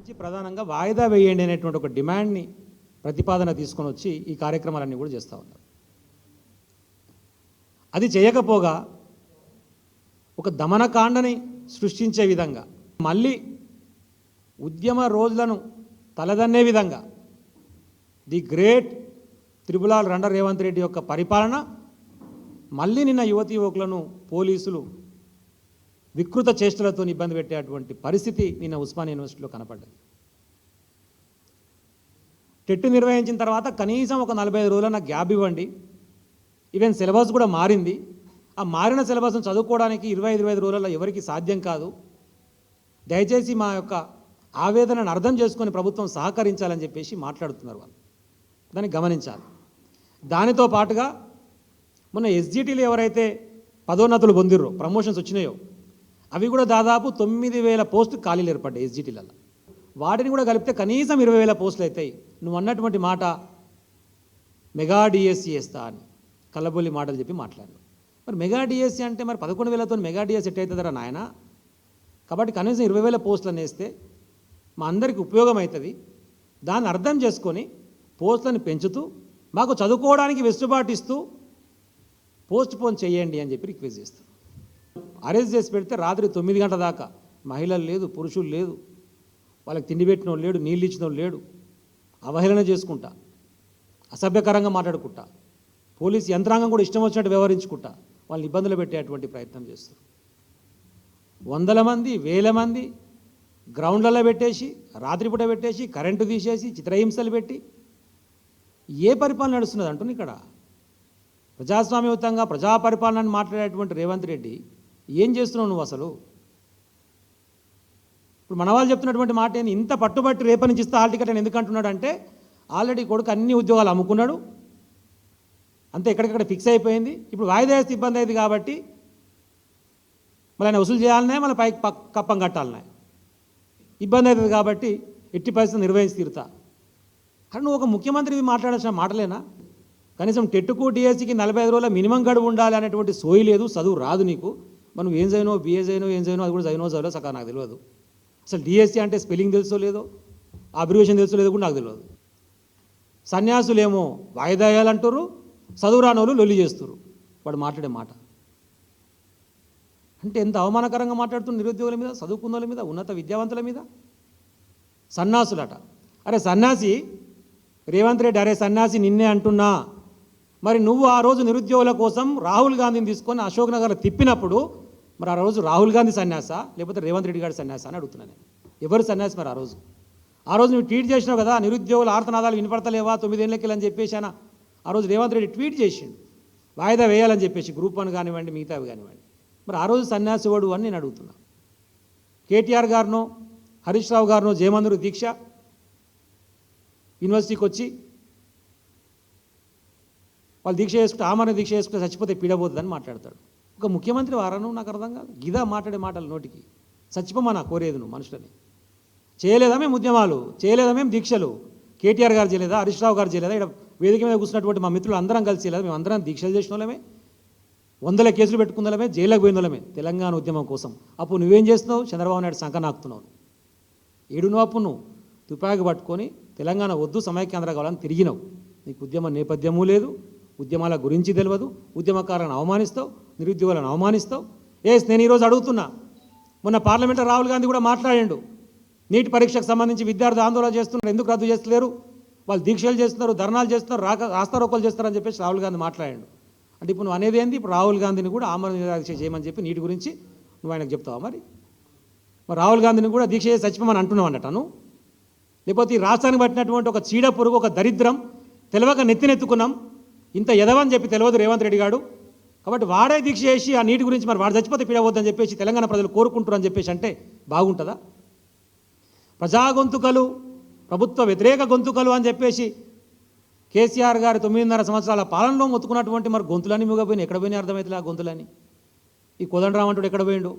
నుంచి ప్రధానంగా వాయిదా వేయండి అనేటువంటి ఒక డిమాండ్ని ప్రతిపాదన తీసుకొని వచ్చి ఈ కార్యక్రమాలన్నీ కూడా చేస్తూ ఉన్నారు. అది చేయకపోగా ఒక దమనకాండని సృష్టించే విధంగా మళ్ళీ ఉద్యమ రోజులను తలదన్నే విధంగా ది గ్రేట్ త్రిపులాల్ రండ రేవంత్ రెడ్డి యొక్క పరిపాలన మళ్ళీ నిన్న యువతీ యువకులను పోలీసులు వికృత చేష్టలతో ఇబ్బంది పెట్టేటువంటి పరిస్థితి నిన్న ఉస్మానియా యూనివర్సిటీలో కనపడ్డది. టెట్ నిర్వహించిన తర్వాత కనీసం ఒక 45 రోజుల గ్యాప్ ఇవ్వండి. ఈవెన్ సిలబస్ కూడా మారింది. ఆ మారిన సిలబస్ను చదువుకోవడానికి 25 రోజులలో ఎవరికి సాధ్యం కాదు. దయచేసి మా యొక్క ఆవేదనను అర్థం చేసుకొని ప్రభుత్వం సహకరించాలని చెప్పేసి మాట్లాడుతున్నారు. వాళ్ళు దాన్ని గమనించాలి. దానితో పాటుగా మొన్న ఎస్జిటీలు ఎవరైతే పదోన్నతులు పొందిర్రో, ప్రమోషన్స్ వచ్చినాయో, అవి కూడా దాదాపు 9,000 పోస్టులు ఖాళీలు ఏర్పడ్డాయి ఎస్జిటీలలో. వాటిని కూడా కలిపితే కనీసం 20,000 పోస్టులు అవుతాయి. నువ్వు అన్నటువంటి మాట మెగా డిఎస్సి వేస్తా అని కల్లబొల్లి మాటలు చెప్పి మాట్లాడు. మరి మెగా డిఎస్సి అంటే మరి 11,000తో మెగా డిఎస్సి ఎట్ అవుతుందరా నాయన? కాబట్టి కనీసం 20,000 పోస్టులను వేస్తే మా అందరికీ ఉపయోగం అవుతుంది. దాన్ని అర్థం చేసుకొని పోస్టులను పెంచుతూ మాకు చదువుకోవడానికి వెసులుబాటు ఇస్తూ పోస్ట్ పోన్ చేయండి అని చెప్పి రిక్వెస్ట్ చేస్తాం. అరెస్ట్ చేసి పెడితే రాత్రి 9 గంటల దాకా మహిళలు లేదు, పురుషులు లేదు, వాళ్ళకి తిండి పెట్టిన వాళ్ళు లేడు, నీళ్ళు ఇచ్చిన వాళ్ళు లేడు, అవహేళన చేసుకుంటా, అసభ్యకరంగా మాట్లాడుకుంటా, పోలీసు యంత్రాంగం కూడా ఇష్టం వచ్చినట్టు వ్యవహరించుకుంటా వాళ్ళని ఇబ్బందులు పెట్టేటువంటి ప్రయత్నం చేస్తారు. 100 మంది 1000 మంది గ్రౌండ్లలో పెట్టేసి, రాత్రిపూట పెట్టేసి, కరెంటు తీసేసి, చిత్రహింసలు పెట్టి ఏ పరిపాలన నడుస్తున్నది అంటుంది. ఇక్కడ ప్రజాస్వామ్యయుతంగా ప్రజా పరిపాలనని మాట్లాడేటువంటి రేవంత్ రెడ్డి ఏం చేస్తున్నావు నువ్వు అసలు? ఇప్పుడు మన వాళ్ళు చెప్తున్నటువంటి మాట ఏంది? ఇంత పట్టుబట్టి రేపటి నుంచి ఇస్తా హాల్ టికెట్ అని ఎందుకు అంటున్నాడు అంటే, ఆల్రెడీ కొడుకు అన్ని ఉద్యోగాలు అమ్ముకున్నాడు, అంతే ఎక్కడికక్కడ ఫిక్స్ అయిపోయింది. ఇప్పుడు వాయిదా వేస్తే ఇబ్బంది అయింది కాబట్టి మళ్ళీ ఆయన వసూలు చేయాలనే, మళ్ళీ పైకి కప్పం కట్టాలనే, ఇబ్బంది అవుతుంది కాబట్టి ఎట్టి పరిస్థితి నిర్వహించి తీరుతా. కానీ నువ్వు ఒక ముఖ్యమంత్రి మాట్లాడాల్సిన మాటలేనా? కనీసం టెట్కు డిఎస్సికి 45 రోజుల మినిమం గడువు ఉండాలి అనేటువంటి సోయి లేదు, చదువు రాదు నీకు. మనం ఏం చదివినో, బిఏ చదివినో, ఏం చదివినో అది కూడా చదివినో సకా నాకు తెలియదు. అసలు డిఎస్సి అంటే స్పెల్లింగ్ తెలుసో లేదో, అబ్రివేషన్ తెలుసో లేదో కూడా నాకు తెలియదు. సన్యాసులేమో వాయిదా వేయాలంటారు, చదువు రాని వాళ్ళు లొల్లి చేస్తారు. వాడు మాట్లాడే మాట అంటే ఎంత అవమానకరంగా మాట్లాడుతున్న నిరుద్యోగుల మీద, చదువుకున్న వాళ్ళ మీద, ఉన్నత విద్యావంతుల మీద. సన్నాసులట. అరే సన్యాసి రేవంత్ రెడ్డి, అరే సన్యాసి నిన్నే అంటున్నా. మరి నువ్వు ఆ రోజు నిరుద్యోగుల కోసం రాహుల్ గాంధీని తీసుకొని అశోక్ నగర్లో తిప్పినప్పుడు మరి ఆ రోజు రాహుల్ గాంధీ సన్యాసా లేకపోతే రేవంత్ రెడ్డి గారి సన్యాసా అని అడుగుతున్నాను నేను. ఎవరు సన్యాసి మరి ఆ రోజు నువ్వు ట్వీట్ చేసినావు కదా, నిరుద్యోగుల ఆర్తనాదాలు వినపడతలేవా 9 ఏళ్ళకి అని చెప్పేసి ఆ రోజు రేవంత్ రెడ్డి ట్వీట్ చేసిండు వాయిదా వేయాలని చెప్పేసి, గ్రూప్ 1 కానివ్వండి, మిగతావి కానివ్వండి. మరి ఆ రోజు సన్యాసి వాడు అని నేను అడుగుతున్నా. కేటీఆర్ గారినో, హరీష్ రావు గారినో జయమందరు దీక్ష యూనివర్సిటీకి వచ్చి వాళ్ళు దీక్ష చేసుకుంటే, ఆమరణ దీక్ష చేసుకుంటే చచ్చిపోతే పీడబోతుందని మాట్లాడతాడు. ఒక ముఖ్యమంత్రి వారను నాకు అర్థం కాదు. గిదా మాట్లాడే మాటలు నోటికి. చచ్చిపోమన్నా కోరేది నువ్వు మనుషులని. చేయలేదా మేము ఉద్యమాలు, చేయలేదా మేము దీక్షలు? కేటీఆర్ గారు చేయలేదా, హరీష్ రావు గారు చేయలేదా? ఇక్కడ వేదిక మీద కూర్చున్నటువంటి మా మిత్రులు అందరం కలిసి చేయలేదా? మేము అందరం దీక్షలు చేసిన వాళ్ళమే, 100 కేసులు పెట్టుకున్నలమే, జైలుకు పోయిన వాళ్ళమే తెలంగాణ ఉద్యమం కోసం. అప్పుడు నువ్వేం చేస్తున్నావు? చంద్రబాబు నాయుడు సంఖ నాకుతున్నావు. ఏడును అప్పుడు నువ్వు తుపాకి పట్టుకొని తెలంగాణ వద్దు, సమైక్యాంధ్ర కావాలని తిరిగినావు. నీకు ఉద్యమ నేపథ్యము లేదు, ఉద్యమాల గురించి తెలియదు, ఉద్యమకారులను అవమానిస్తావు, నిరుద్యోగులను అవమానిస్తావు. నేను ఈరోజు అడుగుతున్నా, మొన్న పార్లమెంట్లో రాహుల్ గాంధీ కూడా మాట్లాడాడు. నీట్ పరీక్షకు సంబంధించి విద్యార్థి ఆందోళన చేస్తున్నారు, ఎందుకు రద్దు చేస్తలేరు? వాళ్ళు దీక్షలు చేస్తున్నారు, ధర్నాలు చేస్తున్నారు, రాస్తారోకోలు చేస్తారని చెప్పేసి రాహుల్ గాంధీ మాట్లాడాడు. అంటే ఇప్పుడు నువ్వు అనేది ఏంది? ఇప్పుడు రాహుల్ గాంధీని కూడా ఆమరణ దీక్ష చేయమని చెప్పి నీటి గురించి నువ్వు ఆయనకు చెప్తావా? మరి రాహుల్ గాంధీని కూడా దీక్ష చేసి చచ్చిపోమని అంటున్నావు అన్నట్టు. లేకపోతే ఈ రాష్ట్రానికి పట్టినటువంటి ఒక చీడ పురుగు, ఒక దరిద్రం తెలియక నెత్తినెత్తుకున్నాం. ఇంత ఎదవని చెప్పి తెలియదు రేవంత్ రెడ్డి గారు. కాబట్టి వాడే దీక్ష చేసి ఆ నీటి గురించి మరి వాడు చచ్చిపోతే పీడవద్దని చెప్పేసి తెలంగాణ ప్రజలు కోరుకుంటారు అని చెప్పేసి అంటే బాగుంటుందా? ప్రజా గొంతుకలు, ప్రభుత్వ వ్యతిరేక గొంతుకలు అని చెప్పేసి కేసీఆర్ గారి 9.5 సంవత్సరాల పాలనలో మొత్తుకున్నటువంటి మరి గొంతులన్నీ మూగపోయినాయి. ఎక్కడ పోయినాయి అర్థమవుతుంది ఆ గొంతులని. ఈ కోదండరామ్ అంటాడు ఎక్కడ పోయిండు?